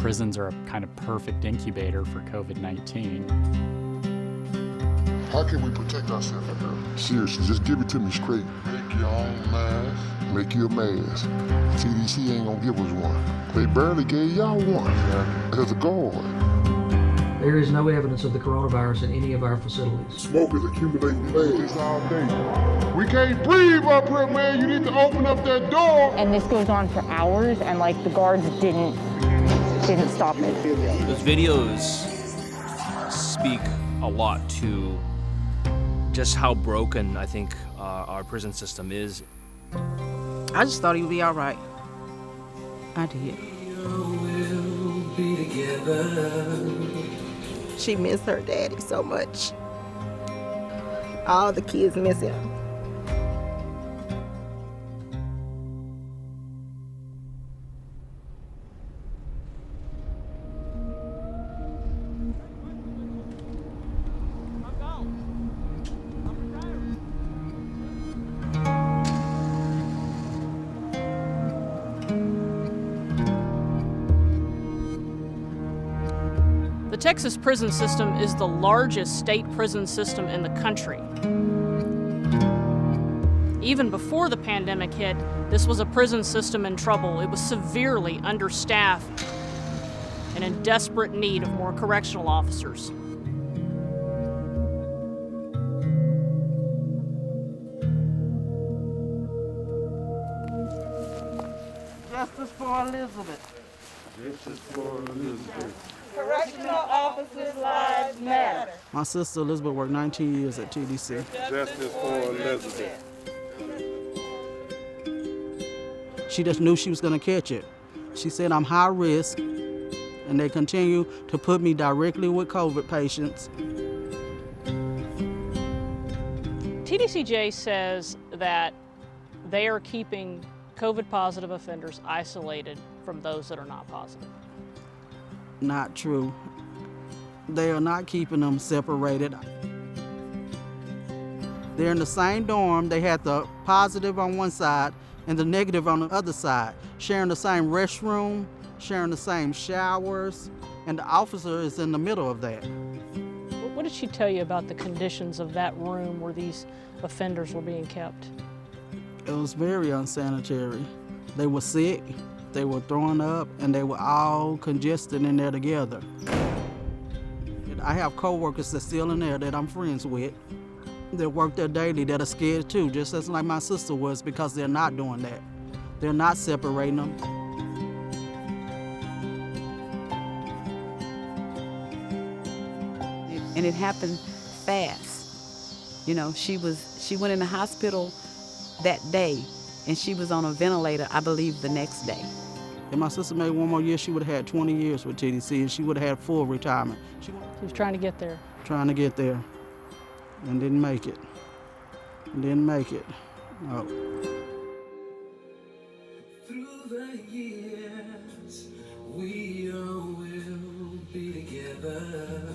prisons are a kind of perfect incubator for COVID-19. How can we protect ourselves in here? Seriously, just give it to me straight. Make your own mask. Make you a mask. CDC ain't gonna give us one. They barely gave y'all one as a guard. There is no evidence of the coronavirus in any of our facilities. Smoke is accumulating fast all day. We can't breathe up here, man. You need to open up that door. And this goes on for hours, and like the guards didn't stop it. Those videos speak a lot to just how broken I think our prison system is. I just thought he would be all right. I did. She missed her daddy so much. All the kids miss him. The Texas prison system is the largest state prison system in the country. Even before the pandemic hit, this was a prison system in trouble. It was severely understaffed and in desperate need of more correctional officers. Justice for Elizabeth. Justice for Elizabeth. Correctional officers' lives matter. My sister Elizabeth worked 19 years at TDC. Justice for Elizabeth. She just knew she was going to catch it. She said, I'm high risk, and they continue to put me directly with COVID patients. TDCJ says that they are keeping COVID-positive offenders isolated from those that are not positive. Not true. They are not keeping them separated. They're in the same dorm. They had the positive on one side and the negative on the other side, sharing the same restroom, sharing the same showers, and the officer is in the middle of that. What did she tell you about the conditions of that room where these offenders were being kept? It was very unsanitary. They were sick, they were throwing up, and they were all congested in there together. I have coworkers that's still in there that I'm friends with that work there daily that are scared too, just as like my sister was, because they're not doing that. They're not separating them. And it happened fast. You know, she went in the hospital that day, and she was on a ventilator, I believe, the next day. If my sister made one more year, she would have had 20 years with TDC, and she would have had full retirement. She was trying to get there. Trying to get there, and didn't make it. Didn't make it. No. Through the years, we all will be together.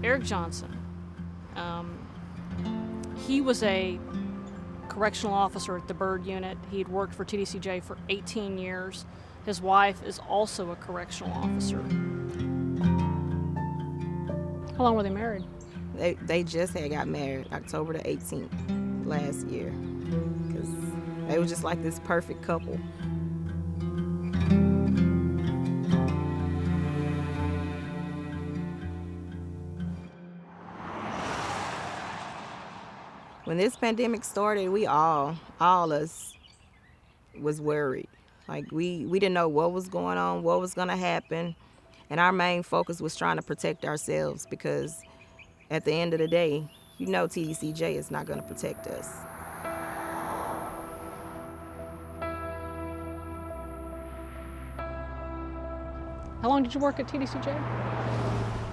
Eric Johnson, he was a correctional officer at the Byrd Unit. He had worked for TDCJ for 18 years. His wife is also a correctional officer. How long were they married? They just had got married October the 18th last year. Because they were just like this perfect couple. When this pandemic started, we all us was worried. Like we didn't know what was going on, what was gonna happen. And our main focus was trying to protect ourselves, because at the end of the day, you know TDCJ is not gonna protect us. How long did you work at TDCJ?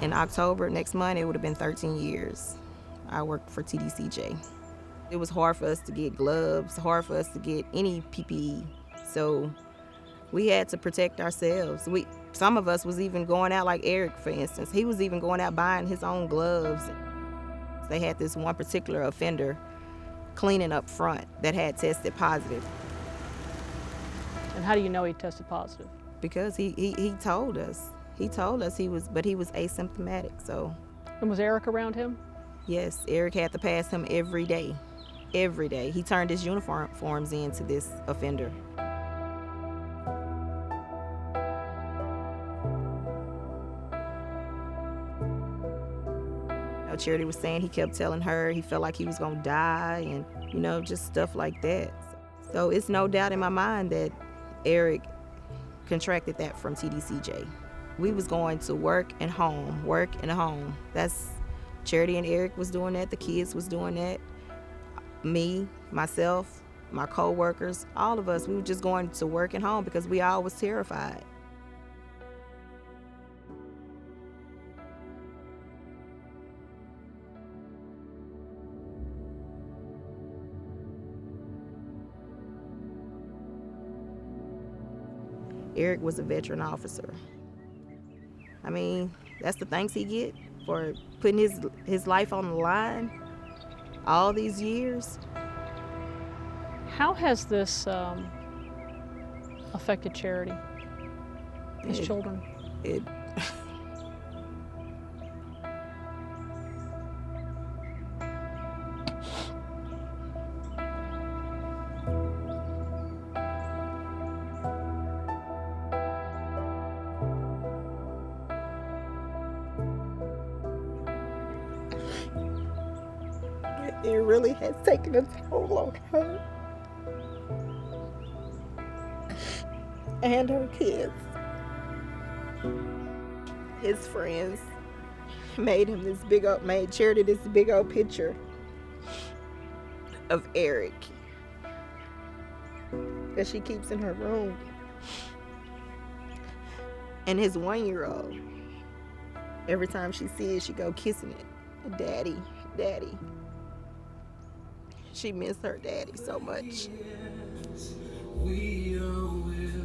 In October, next month, it would have been 13 years I worked for TDCJ. It was hard for us to get gloves, hard for us to get any PPE. So we had to protect ourselves. Some of us was even going out, like Eric, for instance. He was even going out buying his own gloves. They had this one particular offender cleaning up front that had tested positive. And how do you know he tested positive? Because he told us. He told us he was asymptomatic, so. And was Eric around him? Yes, Eric had to pass him every day. Every day. He turned his uniforms in to this offender. Charity was saying he kept telling her he felt like he was gonna die and, just stuff like that. So it's no doubt in my mind that Eric contracted that from TDCJ. We was going to work and home. That's Charity and Eric was doing that, the kids was doing that. Me, myself, my co-workers, all of us, we were just going to work and home because we all was terrified. Eric was a veteran officer. I mean, that's the thanks he get for putting his life on the line all these years. How has this affected Charity, his children? It really has taken a toll on her and her kids. His friends made Charity this big old picture of Eric that she keeps in her room. And his 1-year-old, every time she sees it, she go kissing it. Daddy, daddy. She missed her daddy so much. We all will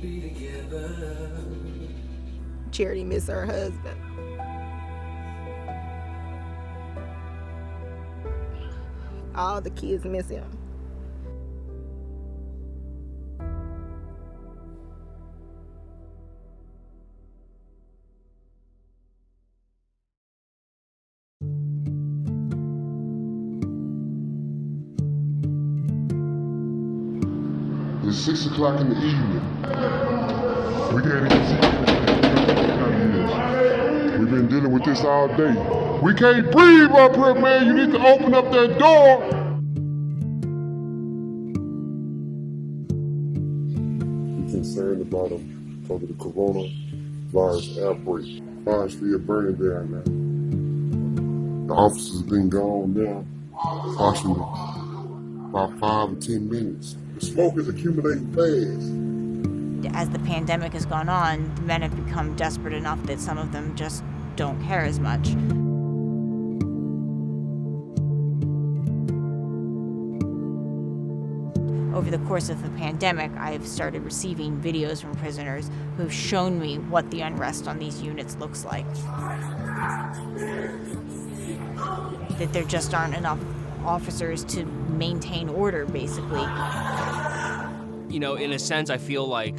be together. Charity missed her husband. All the kids miss him. It's 6 o'clock in the evening. We can't even see what it is. We've been dealing with this all day. We can't breathe up here, man. You need to open up that door. We're concerned about them because of the coronavirus outbreak. Fire's still burning down now. The officers have been gone now approximately about 5 or 10 minutes. The smoke is accumulating fast. As the pandemic has gone on, the men have become desperate enough that some of them just don't care as much. Over the course of the pandemic, I've started receiving videos from prisoners who've shown me what the unrest on these units looks like. That there just aren't enough officers to maintain order, basically. You know, in a sense, I feel like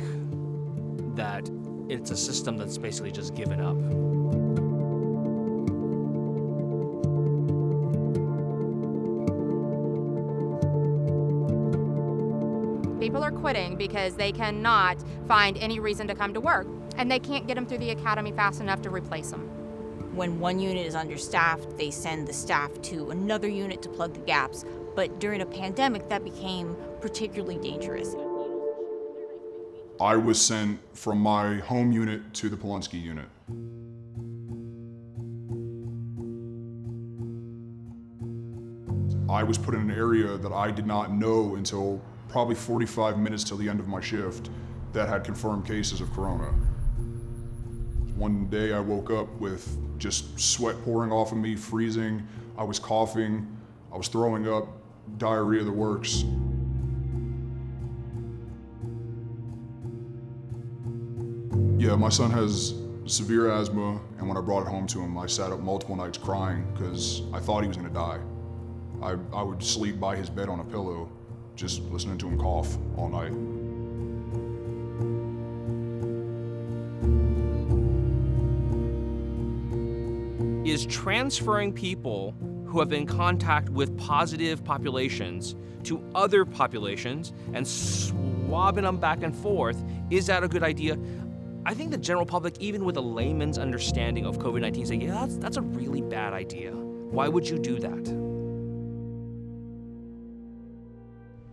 that it's a system that's basically just given up. People are quitting because they cannot find any reason to come to work, and they can't get them through the academy fast enough to replace them. When one unit is understaffed, they send the staff to another unit to plug the gaps. But during a pandemic, that became particularly dangerous. I was sent from my home unit to the Polunsky unit. I was put in an area that I did not know until probably 45 minutes till the end of my shift that had confirmed cases of corona. One day I woke up with just sweat pouring off of me, freezing. I was coughing, I was throwing up, diarrhea, the works. Yeah, Yeah, my son has severe asthma, and when I brought it home to him, I sat up multiple nights crying because I thought he was gonna die. I would sleep by his bed on a pillow, just listening to him cough all night. Is transferring people who have been in contact with positive populations to other populations and swabbing them back and forth, is that a good idea? I think the general public, even with a layman's understanding of COVID-19, say, yeah, that's a really bad idea. Why would you do that?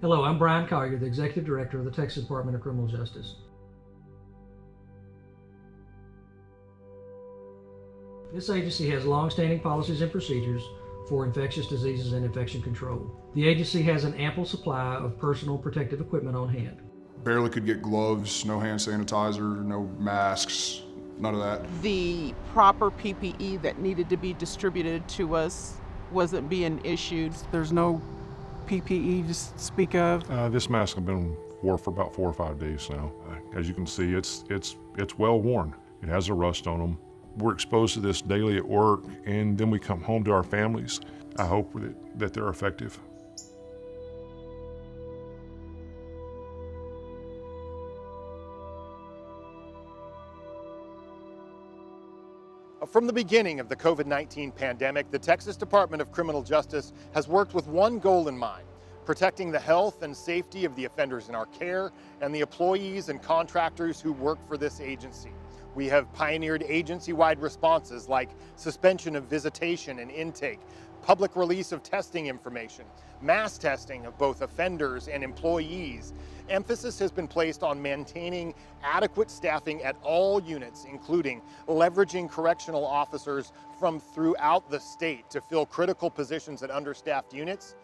Hello, I'm Brian Collier, the Executive Director of the Texas Department of Criminal Justice. This agency has long-standing policies and procedures for infectious diseases and infection control. The agency has an ample supply of personal protective equipment on hand. Barely could get gloves, no hand sanitizer, no masks, none of that. The proper PPE that needed to be distributed to us wasn't being issued. There's no PPE to speak of. This mask has been worn for about 4 or 5 days now. As you can see, it's well worn. It has a rust on them. We're exposed to this daily at work, and then we come home to our families. I hope that they're effective. From the beginning of the COVID-19 pandemic, the Texas Department of Criminal Justice has worked with one goal in mind: protecting the health and safety of the offenders in our care and the employees and contractors who work for this agency. We have pioneered agency-wide responses like suspension of visitation and intake, public release of testing information, mass testing of both offenders and employees. Emphasis has been placed on maintaining adequate staffing at all units, including leveraging correctional officers from throughout the state to fill critical positions at understaffed units.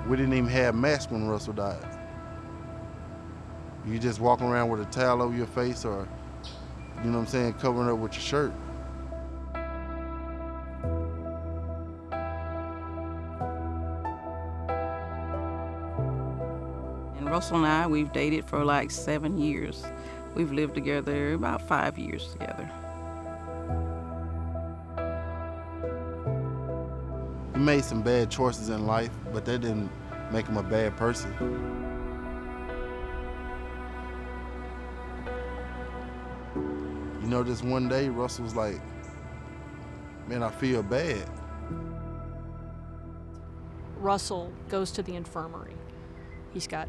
We didn't even have masks when Russell died. You just walking around with a towel over your face, or, you know what I'm saying, covering up with your shirt. And Russell and I, we've dated for like 7 years. We've lived together about 5 years together. He made some bad choices in life, but that didn't make him a bad person. You know, this one day, Russell was like, man, I feel bad. Russell goes to the infirmary. He's got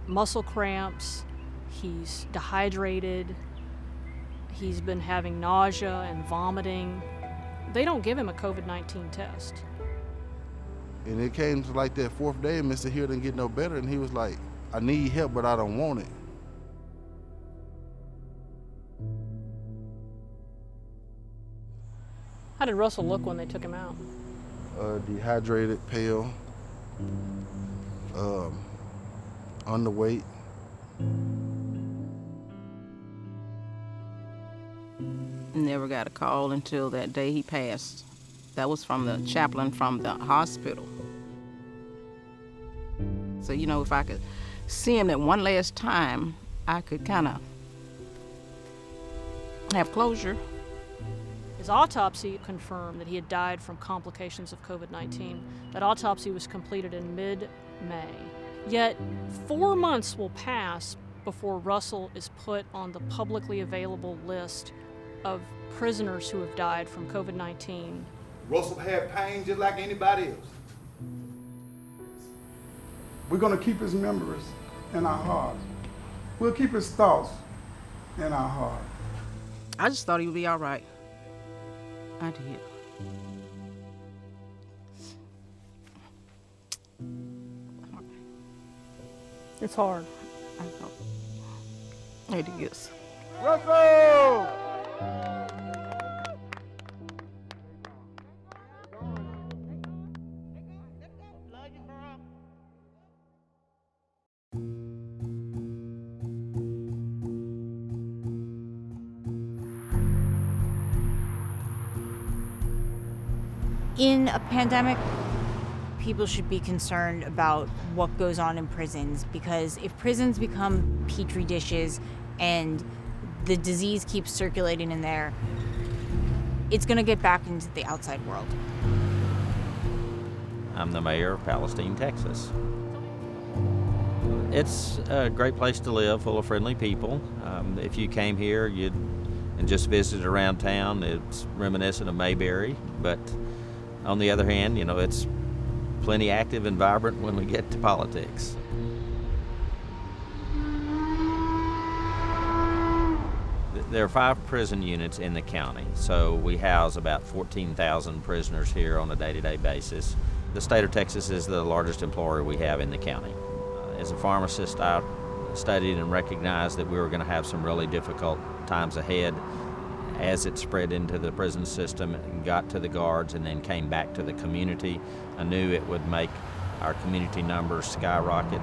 muscle cramps, he's dehydrated, he's been having nausea and vomiting. They don't give him a COVID-19 test. And it came to like that 4th day, and Mr. Hill didn't get no better, and he was like, I need help, but I don't want it. How did Russell look when they took him out? Dehydrated, pale, underweight. Never got a call until that day he passed. That was from the chaplain from the hospital. So, you know, if I could see him that one last time, I could kind of have closure. His autopsy confirmed that he had died from complications of COVID-19. That autopsy was completed in mid-May. Yet 4 months will pass before Russell is put on the publicly available list of prisoners who have died from COVID-19. Russell had pain just like anybody else. We're going to keep his memories in our heart. We'll keep his thoughts in our heart. I just thought he would be all right. I did. It's hard. I know. It is. Russell! In a pandemic, people should be concerned about what goes on in prisons, because if prisons become petri dishes and the disease keeps circulating in there, it's going to get back into the outside world. I'm the mayor of Palestine, Texas. It's a great place to live, full of friendly people. If you came here and just visited around town, it's reminiscent of Mayberry, but on the other hand, you know, it's plenty active and vibrant when we get to politics. There are 5 prison units in the county, so we house about 14,000 prisoners here on a day-to-day basis. The state of Texas is the largest employer we have in the county. As a pharmacist, I studied and recognized that we were going to have some really difficult times ahead as it spread into the prison system and got to the guards and then came back to the community. I knew it would make our community numbers skyrocket.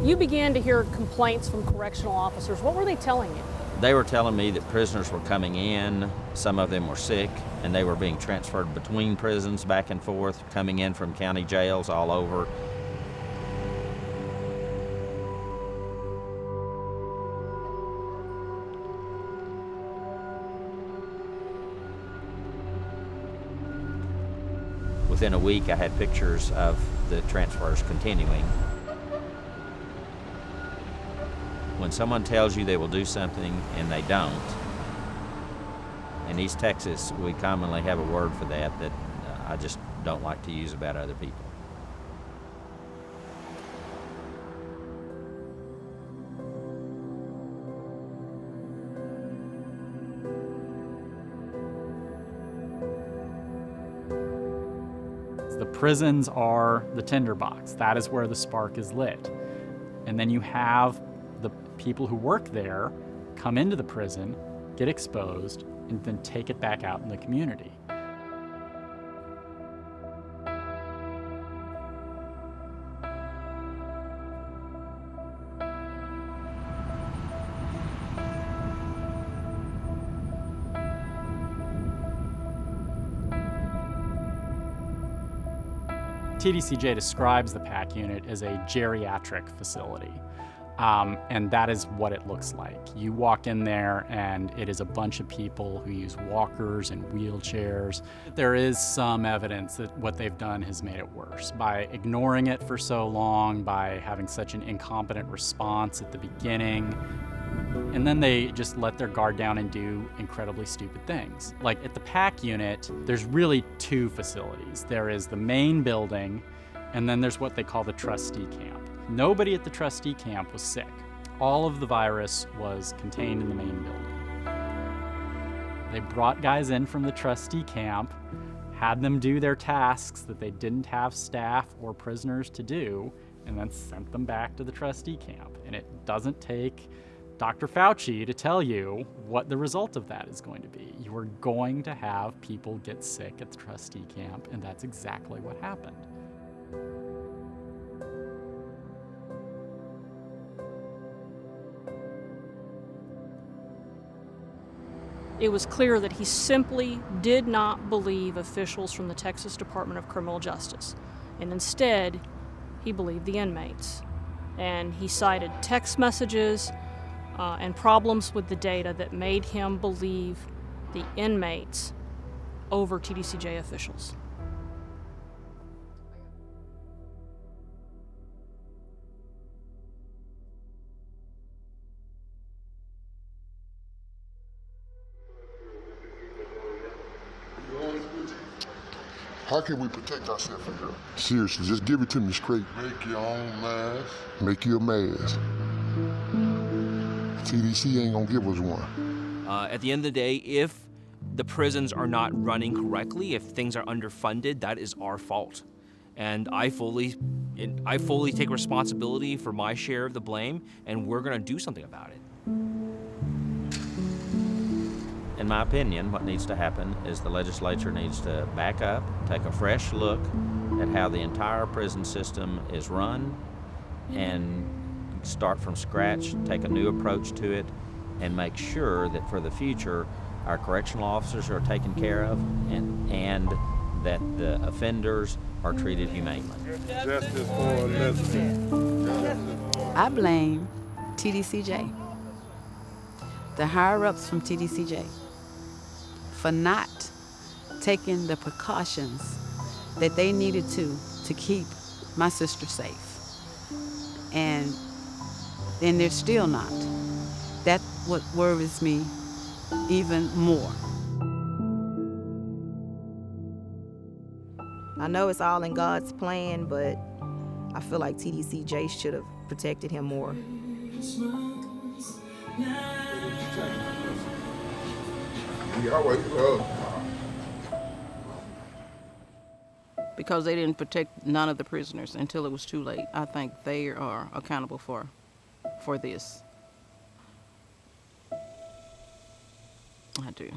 You began to hear complaints from correctional officers. What were they telling you? They were telling me that prisoners were coming in, some of them were sick, and they were being transferred between prisons back and forth, coming in from county jails all over. Within a week, I had pictures of the transfers continuing. When someone tells you they will do something and they don't, in East Texas, we commonly have a word for that I just don't like to use about other people. The prisons are the tinderbox. That is where the spark is lit. And then you have the people who work there come into the prison, get exposed, and then take it back out in the community. TDCJ describes the PAC unit as a geriatric facility, and that is what it looks like. You walk in there and it is a bunch of people who use walkers and wheelchairs. There is some evidence that what they've done has made it worse by ignoring it for so long, by having such an incompetent response at the beginning. And then they just let their guard down and do incredibly stupid things. Like at the PAC unit, there's really 2 facilities. There is the main building, and then there's what they call the trustee camp. Nobody at the trustee camp was sick. All of the virus was contained in the main building. They brought guys in from the trustee camp, had them do their tasks that they didn't have staff or prisoners to do, and then sent them back to the trustee camp. And it doesn't take Dr. Fauci to tell you what the result of that is going to be. You are going to have people get sick at the trustee camp, and that's exactly what happened. It was clear that he simply did not believe officials from the Texas Department of Criminal Justice, and instead, he believed the inmates. And he cited text messages and problems with the data that made him believe the inmates over TDCJ officials. How can we protect ourselves from here? Seriously, just give it to me straight. Make your own mask. Make you a mask. TDC ain't gonna give us one. At the end of the day, if the prisons are not running correctly, if things are underfunded, that is our fault. And I fully take responsibility for my share of the blame, and we're gonna do something about it. in my opinion, what needs to happen is the legislature needs to back up, take a fresh look at how the entire prison system is run, and start from scratch, take a new approach to it, and make sure that for the future our correctional officers are taken care of and that the offenders are treated humanely. Justice for Elizabeth. I blame TDCJ, the higher-ups from TDCJ, for not taking the precautions that they needed to keep my sister safe. And they're still not. That's what worries me even more. I know it's all in God's plan, but I feel like TDCJ should have protected him more. Because they didn't protect none of the prisoners until it was too late. I think they are accountable for this. I do.